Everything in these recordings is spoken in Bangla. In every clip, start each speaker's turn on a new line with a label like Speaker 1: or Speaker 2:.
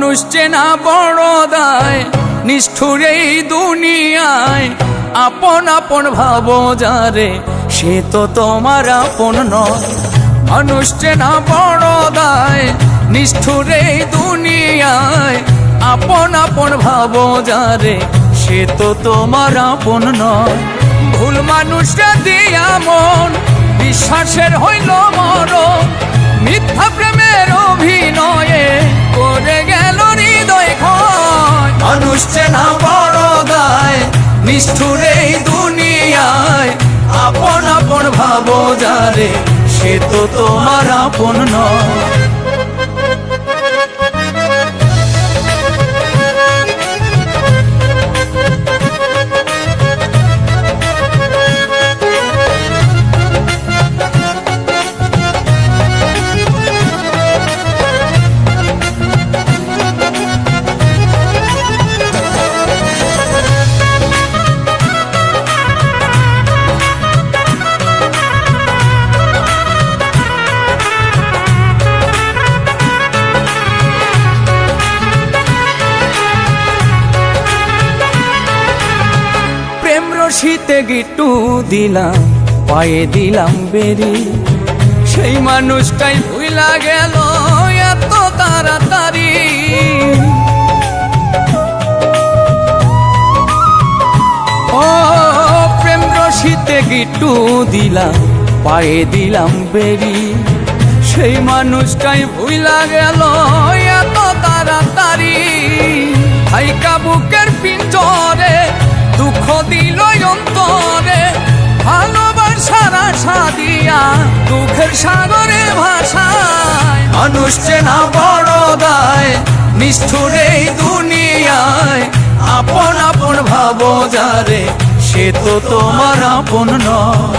Speaker 1: মানুষ চেনা বড় দায়, নিষ্ঠুর এই দুনিয়ায়। আপন আপন ভাবো যারে, সে তো তোমার আপন নয়। মানুষ চেনা বড় দায়, নিষ্ঠুর এই দুনিয়ায়। আপন আপন ভাবো যারে, সে তো তোমার আপন নয়। ভুল মানুষরা দিয়া মন, বিশ্বাসের হইল মরণ। মিথ্যা প্রেমের অভিনয়ে করে গেল হৃদয় ক্ষয়। মানুষ চেনা বড় দায়, নিষ্ঠুর এই দুনিয়ায়। আপন আপন ভাবো যারে, সে তো তোমার আপন নয়। শীতে গিট্টু দিলাম, পায়ে দিলাম বেরি। সেই মানুষটাই ভুইলা গেল এত তাড়াতাড়ি। ও প্রেম রশিতে গিট্টু দিলাম, পায়ে দিলাম বেরি। সেই মানুষটাই ভুইলা গেল এত তাড়াতাড়ি। হাইকা বুকের পিঞ্জরে দুঃখ দিল অন্তরে। ভালোবাসার আশা দিয়া দুঃখের সাগরে ভাষায়। মানুষ চেনা বড় দায়, নিষ্ঠুর এই দুনিয়ায়। আপন আপন ভাবো যারে, সে তো তোমার আপন নয়।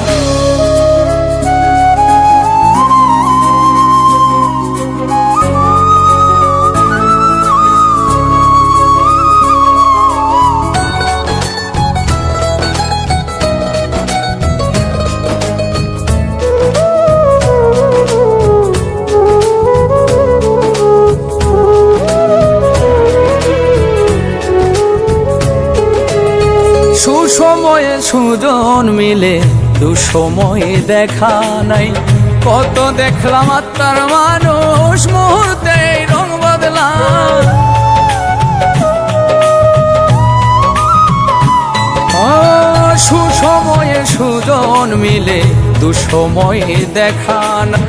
Speaker 1: সুসময়ে সুজন মিলে, দুঃসময়ে দেখা নাই। কত দেখলাম আত্মার মানুষ, মুহূর্তে রং বদলা। সুসময়ে সুজন মিলে, দুঃসময়ে দেখা নাই।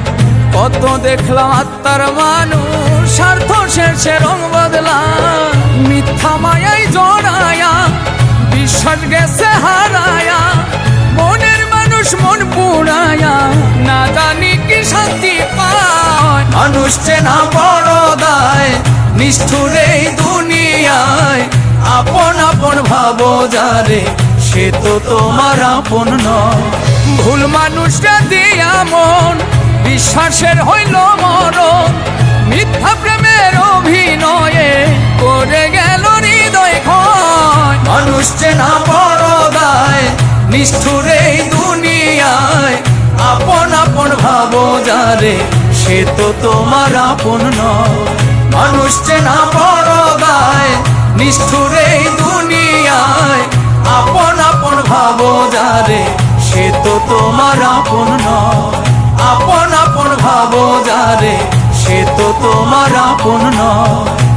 Speaker 1: কত দেখলাম আত্মার মানুষ, স্বার্থ শেষে রং বদলা। মিথ্যা মায়ায় জড়ায়া, বিশ্বাস গেছে হারায়া। মনের মানুষ মন পুড়ায়া, না জানি কি শান্তি পায়। মানুষ চেনা বড় দায়, নিষ্ঠুর এই দুনিয়ায়। আপন আপন ভাবো যারে, সে তো তোমার আপন নয়। ভুল মানুষরা দিয়া মন, বিশ্বাসের হইল মরণ। মিথ্যা প্রেমের অভিনয়ে করে গেল হৃদয় ক্ষয়। মানুষ চেনা বড় দায়, নিষ্ঠুর এই দুনিয়ায়। আপন আপন ভাবো যারে, সে তো তোমার আপন নয়। মানুষ চেনা বড় দায়, নিষ্ঠুর এই দুনিয়ায়। আপন আপন ভাবো যারে, সে তো তোমার আপন নয়। আপন আপন ভাবো যারে, সে তো তোমার আপন নয়।